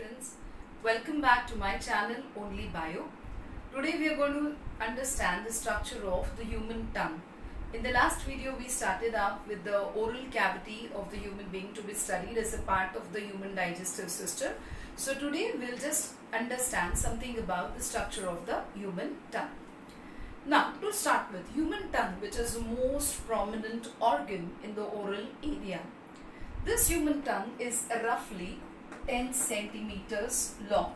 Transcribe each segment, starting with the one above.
friends, welcome back to my channel Only Bio. Today we are going to understand the structure of the human tongue. In the last video we started up with the oral cavity of the human being to be studied as a part of the human digestive system. So today we'll just understand something about the structure of the human tongue. Now to start with, human tongue, which is the most prominent organ in the oral area. This human tongue is roughly 10 centimeters long,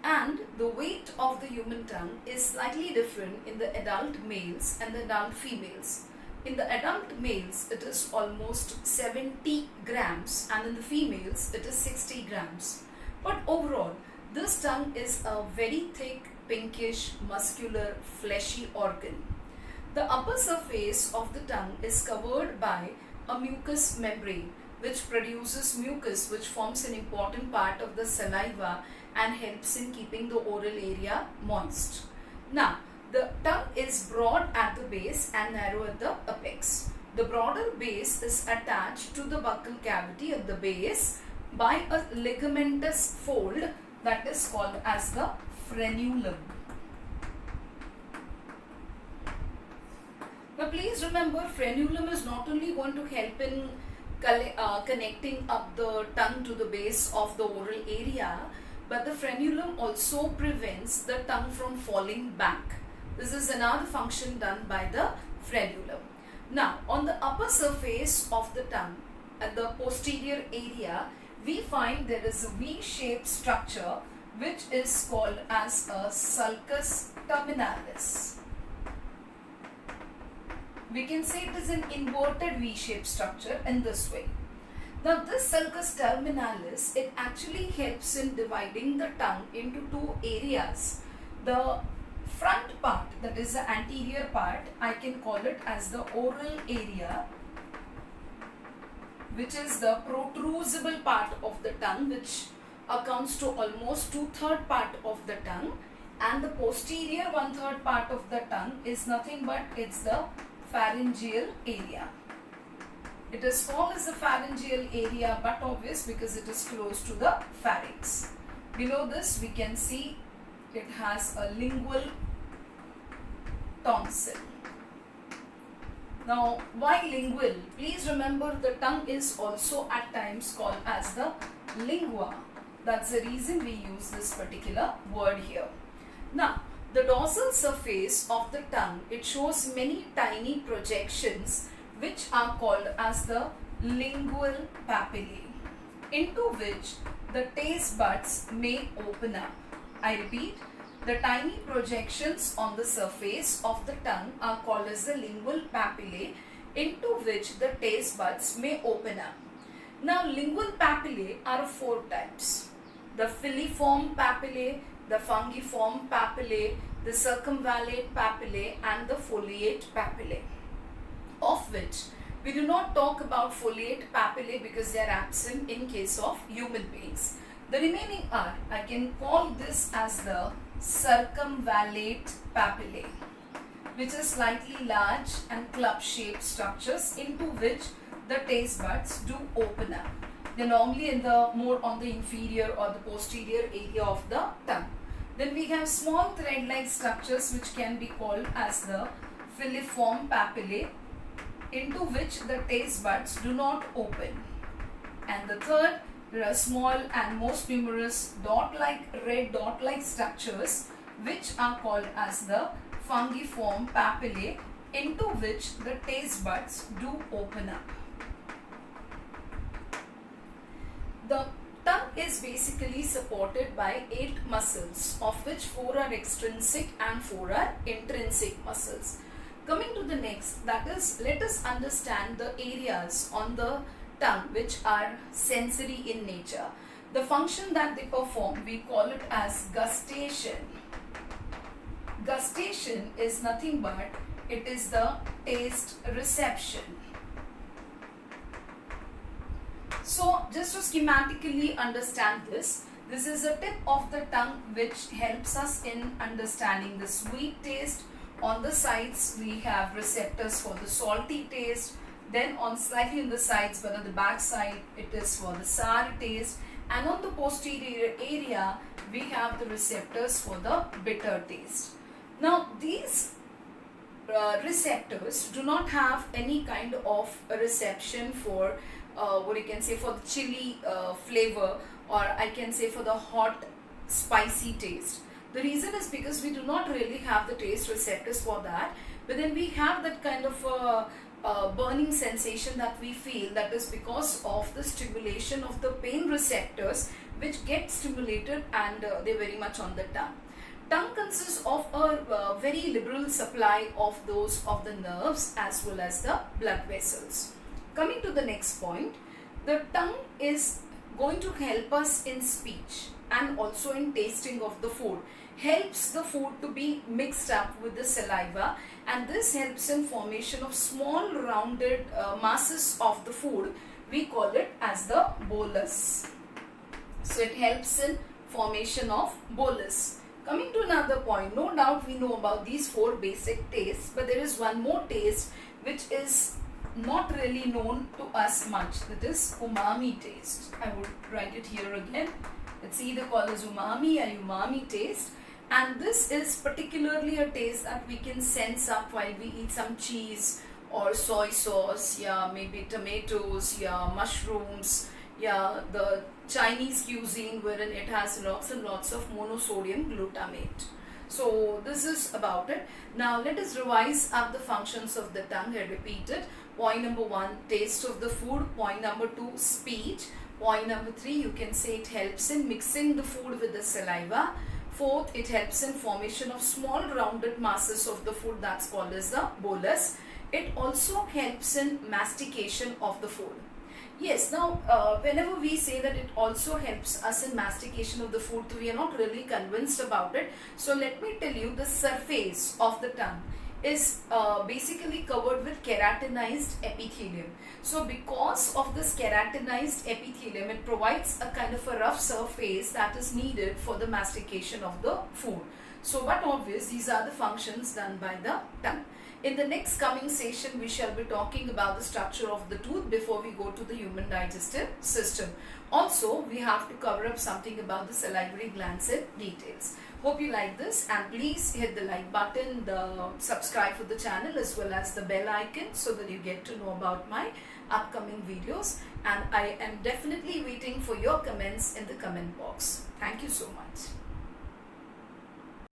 and the weight of the human tongue is slightly different in the adult males and the adult females. In the adult males it is almost 70 grams and in the females it is 60 grams. But overall this tongue is a very thick, pinkish, muscular, fleshy organ. The upper surface of the tongue is covered by a mucous membrane which produces mucus, which forms an important part of the saliva and helps in keeping the oral area moist. Now, the tongue is broad at the base and narrow at the apex. The broader base is attached to the buccal cavity at the base by a ligamentous fold that is called as the frenulum. Now, please remember, frenulum is not only going to help in connecting up the tongue to the base of the oral area, but the frenulum also prevents the tongue from falling back. This is another function done by the frenulum. Now, on the upper surface of the tongue, at the posterior area, we find there is a V-shaped structure which is called as a sulcus terminalis. We can say it is an inverted V-shaped structure in this way. Now this sulcus terminalis, it actually helps in dividing the tongue into two areas. The front part, that is the anterior part, I can call it as the oral area, which is the protrusible part of the tongue, which accounts to almost 2/3 part of the tongue, and the posterior 1/3 part of the tongue is nothing but it's the pharyngeal area. It is called as the pharyngeal area, but obvious because it is close to the pharynx. Below this we can see it has a lingual tonsil. Now why lingual? Please remember the tongue is also at times called as the lingua. That's the reason we use this particular word here. Now the dorsal surface of the tongue, it shows many tiny projections which are called as the lingual papillae, into which the taste buds may open up. I repeat, the tiny projections on the surface of the tongue are called as the lingual papillae, into which the taste buds may open up. Now lingual papillae are of 4 types: the filiform papillae, the fungiform papillae, the circumvallate papillae and the foliate papillae, of which we do not talk about foliate papillae because they are absent in case of human beings. The remaining are, I can call this as the circumvallate papillae, which is slightly large and club-shaped structures into which the taste buds do open up. They are normally in the more on the inferior or the posterior area of the tongue. Then we have small thread-like structures which can be called as the filiform papillae, into which the taste buds do not open. And the third, there are small and most numerous red dot-like structures which are called as the fungiform papillae, into which the taste buds do open up. The tongue is basically supported by 8 muscles, of which 4 are extrinsic and 4 are intrinsic muscles. Coming to the next, that is, let us understand the areas on the tongue which are sensory in nature. The function that they perform, we call it as gustation. Gustation is nothing but it is the taste reception. So just to schematically understand this is a tip of the tongue which helps us in understanding the sweet taste. On the sides we have receptors for the salty taste, then on slightly on the sides but on the back side it is for the sour taste, and on the posterior area we have the receptors for the bitter taste. Now these receptors do not have any kind of a reception for what you can say for the chili flavor, or I can say for the hot spicy taste. The reason is because we do not really have the taste receptors for that, but then we have that kind of burning sensation that we feel, that is because of the stimulation of the pain receptors which get stimulated, and they're very much on the tongue. Tongue consists of a very liberal supply of those of the nerves as well as the blood vessels. Coming to the next point, the tongue is going to help us in speech and also in tasting of the food. Helps the food to be mixed up with the saliva, and this helps in formation of small rounded masses of the food. We call it as the bolus. So it helps in formation of bolus. Coming to another point, no doubt we know about these four basic tastes, but there is one more taste which is not really known to us much, that is umami taste. I would write it here again. It's either called as umami or umami taste, and this is particularly a taste that we can sense up while we eat some cheese or soy sauce, yeah, maybe tomatoes, yeah, mushrooms, yeah, the Chinese cuisine wherein it has lots and lots of monosodium glutamate. So this is about it. Now let us revise up the functions of the tongue. I repeat it. Point number 1, taste of the food. Point number 2, speech. Point number 3, you can say it helps in mixing the food with the saliva. Fourth, it helps in formation of small rounded masses of the food, that's called as the bolus. It also helps in mastication of the food. Yes, now whenever we say that it also helps us in mastication of the food, we are not really convinced about it. So let me tell you, the surface of the tongue is basically covered with keratinized epithelium. So because of this keratinized epithelium, it provides a kind of a rough surface that is needed for the mastication of the food. So but obvious, these are the functions done by the tongue. In the next coming session, we shall be talking about the structure of the tooth before we go to the human digestive system. Also, we have to cover up something about the salivary glands in details. Hope you like this, and please hit the like button, the subscribe for the channel as well as the bell icon so that you get to know about my upcoming videos, and I am definitely waiting for your comments in the comment box. Thank you so much.